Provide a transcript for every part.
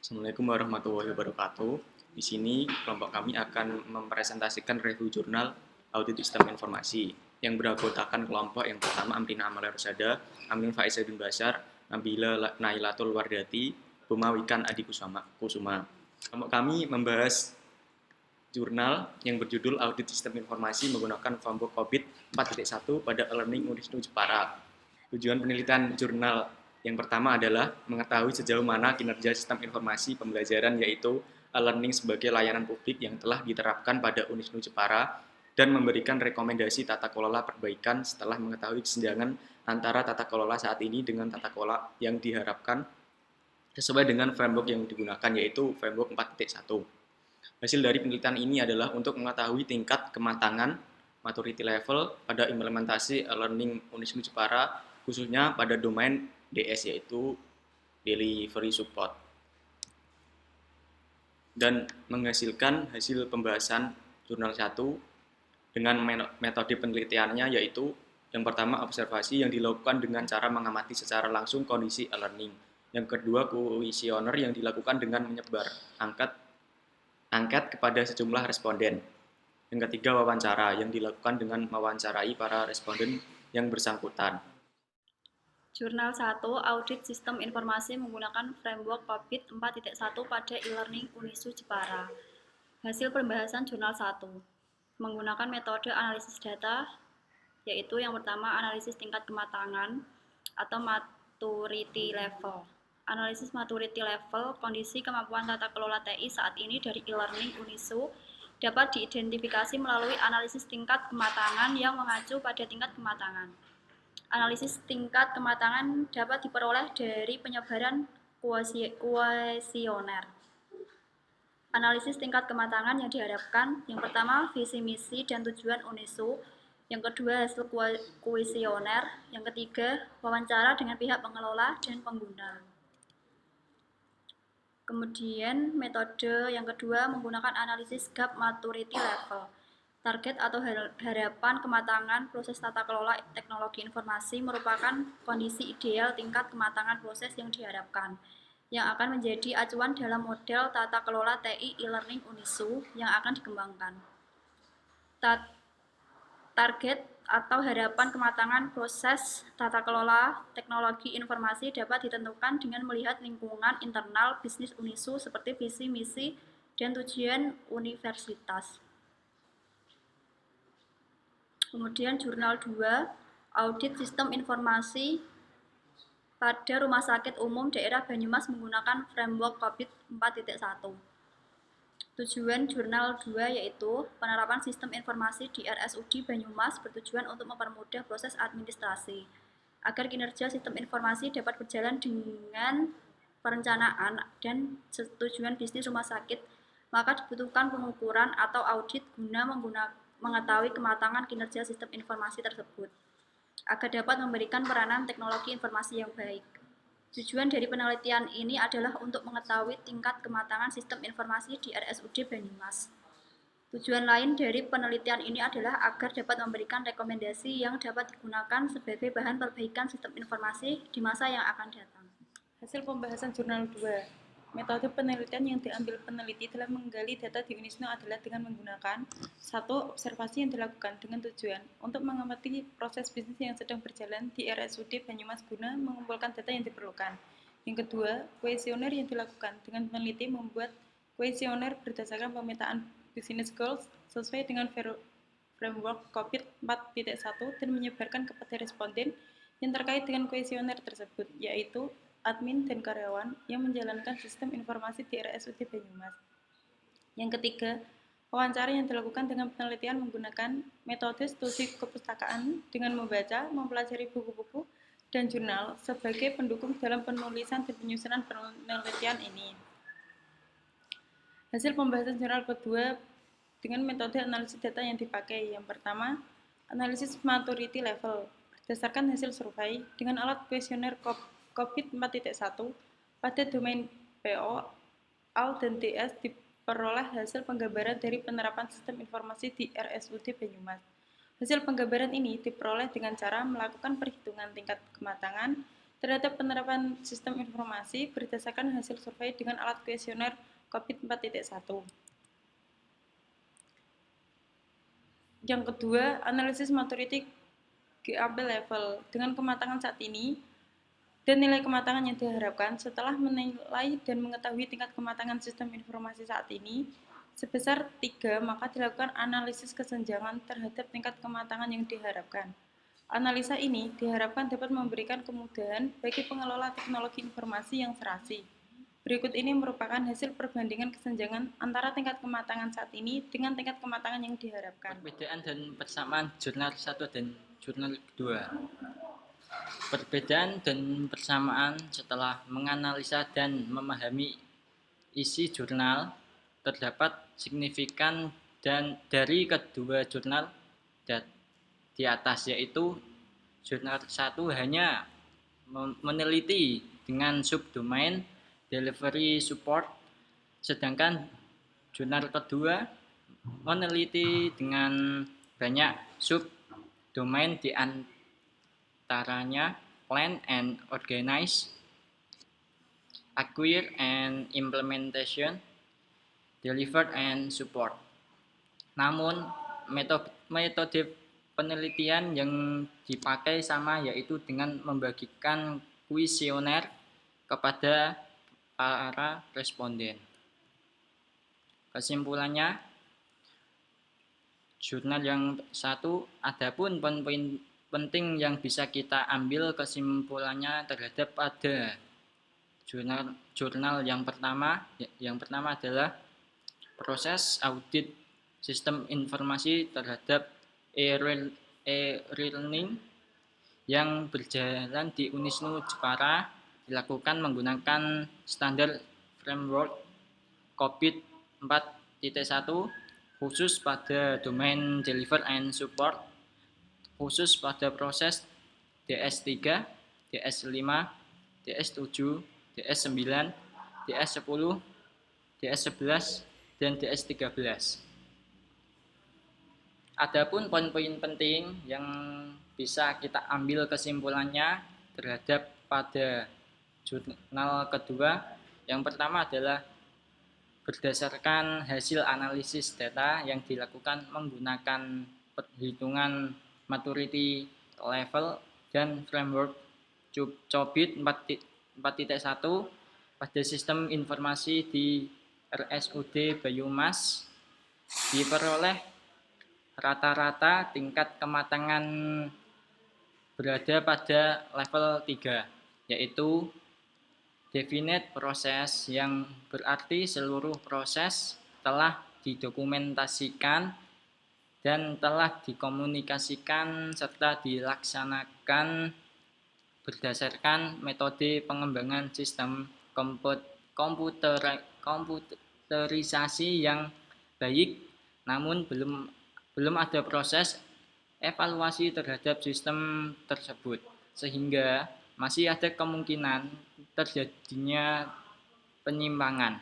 Assalamualaikum warahmatullahi wabarakatuh. Di sini kelompok kami akan mempresentasikan review jurnal audit sistem informasi yang beranggotakan kelompok yang pertama Amrina Amalia Rosada, Amin Faiza bin Basar, Nabila Nailatul Wardati, Buma Wikan Adi Kusuma. Kelompok kami membahas jurnal yang berjudul Audit Sistem Informasi menggunakan framework COVID 4.1 pada e-learning Unisnu Jepara. Tujuan penelitian jurnal yang pertama adalah mengetahui sejauh mana kinerja sistem informasi pembelajaran yaitu e-learning sebagai layanan publik yang telah diterapkan pada Unisnu Jepara dan memberikan rekomendasi tata kelola perbaikan setelah mengetahui kesenjangan antara tata kelola saat ini dengan tata kelola yang diharapkan sesuai dengan framework yang digunakan yaitu framework 4.1. Hasil dari penelitian ini adalah untuk mengetahui tingkat kematangan maturity level pada implementasi e-learning Unisnu Jepara khususnya pada domain DS yaitu delivery support, dan menghasilkan hasil pembahasan jurnal 1 dengan metode penelitiannya yaitu yang pertama observasi yang dilakukan dengan cara mengamati secara langsung kondisi e-learning, yang kedua kuesioner yang dilakukan dengan menyebar angket kepada sejumlah responden, yang ketiga wawancara yang dilakukan dengan mewawancarai para responden yang bersangkutan. Jurnal 1, Audit Sistem Informasi menggunakan Framework COVID 4.1 pada e-learning Unisu Jepara. Hasil pembahasan Jurnal 1 menggunakan metode analisis data, yaitu yang pertama analisis tingkat kematangan atau maturity level. Analisis maturity level, kondisi kemampuan tata kelola TI saat ini dari e-learning Unisu dapat diidentifikasi melalui analisis tingkat kematangan yang mengacu pada tingkat kematangan. Analisis tingkat kematangan dapat diperoleh dari penyebaran kuesioner. Analisis tingkat kematangan yang diharapkan, yang pertama visi misi dan tujuan Unisu, yang kedua hasil kuesioner, yang ketiga wawancara dengan pihak pengelola dan pengguna. Kemudian metode yang kedua menggunakan analisis gap maturity level. Target atau harapan kematangan proses tata kelola teknologi informasi merupakan kondisi ideal tingkat kematangan proses yang diharapkan, yang akan menjadi acuan dalam model tata kelola TI e-learning Unisu yang akan dikembangkan. Target atau harapan kematangan proses tata kelola teknologi informasi dapat ditentukan dengan melihat lingkungan internal bisnis Unisu seperti visi, misi, dan tujuan universitas. Kemudian jurnal 2, Audit Sistem Informasi pada Rumah Sakit Umum Daerah Banyumas menggunakan Framework COVID 4.1. Tujuan jurnal 2 yaitu penerapan sistem informasi di RSUD Banyumas bertujuan untuk mempermudah proses administrasi agar kinerja sistem informasi dapat berjalan dengan perencanaan dan tujuan bisnis rumah sakit, maka dibutuhkan pengukuran atau audit guna mengetahui kematangan kinerja sistem informasi tersebut agar dapat memberikan peranan teknologi informasi yang baik. Tujuan dari penelitian ini adalah untuk mengetahui tingkat kematangan sistem informasi di RSUD Banyumas. Tujuan lain dari penelitian ini adalah agar dapat memberikan rekomendasi yang dapat digunakan sebagai bahan perbaikan sistem informasi di masa yang akan datang. Hasil pembahasan jurnal 2. Metode penelitian yang diambil peneliti dalam menggali data di Unisnu adalah dengan menggunakan 1. Observasi yang dilakukan dengan tujuan untuk mengamati proses bisnis yang sedang berjalan di RSUD Banyumas guna mengumpulkan data yang diperlukan. Yang kedua, kuesioner yang dilakukan dengan peneliti membuat kuesioner berdasarkan pemetaan business goals sesuai dengan framework COVID 4.1 dan menyebarkan kepada responden yang terkait dengan kuesioner tersebut, yaitu admin dan karyawan yang menjalankan sistem informasi di RSUD Banyumas. Yang ketiga, wawancara yang dilakukan dengan penelitian menggunakan metode studi kepustakaan dengan membaca, mempelajari buku-buku dan jurnal sebagai pendukung dalam penulisan dan penyusunan penelitian ini. Hasil pembahasan jurnal kedua dengan metode analisis data yang dipakai. Yang pertama, analisis maturity level berdasarkan hasil survei dengan alat kuesioner COVID 4.1 pada domain PO, AL, dan DS diperoleh hasil penggambaran dari penerapan sistem informasi di RSUD Banyumas. Hasil penggambaran ini diperoleh dengan cara melakukan perhitungan tingkat kematangan terhadap penerapan sistem informasi berdasarkan hasil survei dengan alat kuesioner COVID 4.1. Yang kedua, analisis maturity GAP level dengan kematangan saat ini dan nilai kematangan yang diharapkan. Setelah menilai dan mengetahui tingkat kematangan sistem informasi saat ini sebesar 3, maka dilakukan analisis kesenjangan terhadap tingkat kematangan yang diharapkan. Analisa ini diharapkan dapat memberikan kemudahan bagi pengelola teknologi informasi yang serasi. Berikut ini merupakan hasil perbandingan kesenjangan antara tingkat kematangan saat ini dengan tingkat kematangan yang diharapkan. Perbedaan dan persamaan jurnal 1 dan jurnal 2. Perbedaan dan persamaan setelah menganalisa dan memahami isi jurnal terdapat signifikan dan dari kedua jurnal di atas, yaitu jurnal 1 hanya meneliti dengan subdomain delivery support, sedangkan jurnal kedua meneliti dengan banyak subdomain, di antaranya plan and organize, acquire and implementation, deliver and support. Namun metode penelitian yang dipakai sama, yaitu dengan membagikan kuesioner kepada para responden. Kesimpulannya, jurnal yang 1, adapun poin-poin penting yang bisa kita ambil kesimpulannya terhadap pada jurnal yang pertama adalah proses audit sistem informasi terhadap e-learning yang berjalan di Unisnu Jepara dilakukan menggunakan standar framework COVID 4.1 khusus pada domain deliver and support, khusus pada proses DS3, DS5, DS7, DS9, DS10, DS11, dan DS13. Adapun poin-poin penting yang bisa kita ambil kesimpulannya terhadap pada jurnal kedua, yang pertama adalah berdasarkan hasil analisis data yang dilakukan menggunakan perhitungan maturity level dan framework COVID 4.1 pada sistem informasi di RSUD Banyumas diperoleh rata-rata tingkat kematangan berada pada level 3, yaitu definite proses, yang berarti seluruh proses telah didokumentasikan dan telah dikomunikasikan serta dilaksanakan berdasarkan metode pengembangan sistem komputerisasi yang baik, namun belum ada proses evaluasi terhadap sistem tersebut, sehingga masih ada kemungkinan terjadinya penyimpangan.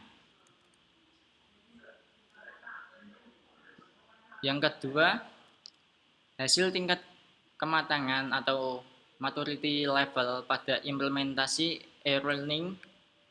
Yang kedua, hasil tingkat kematangan atau maturity level pada implementasi e-learning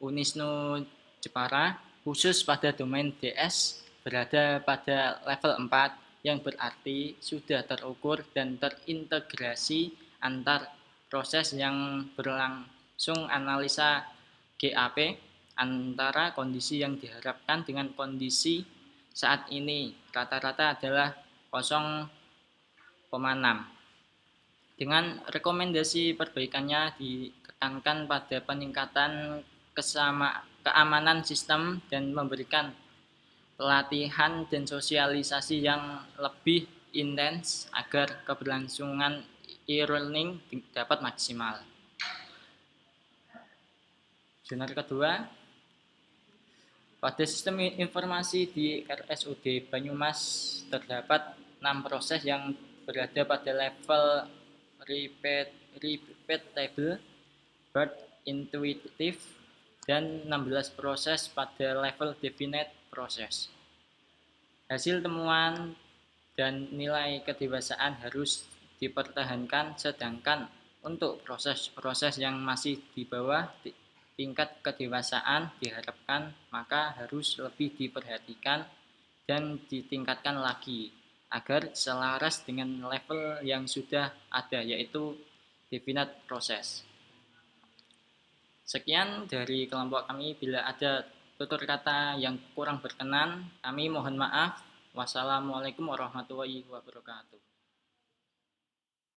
Unisnu Jepara khusus pada domain DS berada pada level 4, yang berarti sudah terukur dan terintegrasi antar proses yang berlangsung analisa GAP antara kondisi yang diharapkan dengan kondisi saat ini rata-rata adalah 0,6. Dengan rekomendasi perbaikannya ditekankan pada peningkatan keamanan sistem dan memberikan pelatihan dan sosialisasi yang lebih intens agar keberlangsungan e-learning dapat maksimal. Jurnal kedua, pada sistem informasi di RSUD Banyumas terdapat 6 proses yang berada pada level repeatable, but intuitive, dan 16 proses pada level definite proses. Hasil temuan dan nilai kedewasaan harus dipertahankan, sedangkan Untuk proses-proses yang masih di bawah tingkat kedewasaan diharapkan maka harus lebih diperhatikan dan ditingkatkan lagi agar selaras dengan level yang sudah ada, yaitu definite proses. Sekian dari kelompok kami. Bila ada tutur kata yang kurang berkenan, kami mohon maaf. Wassalamualaikum warahmatullahi wabarakatuh.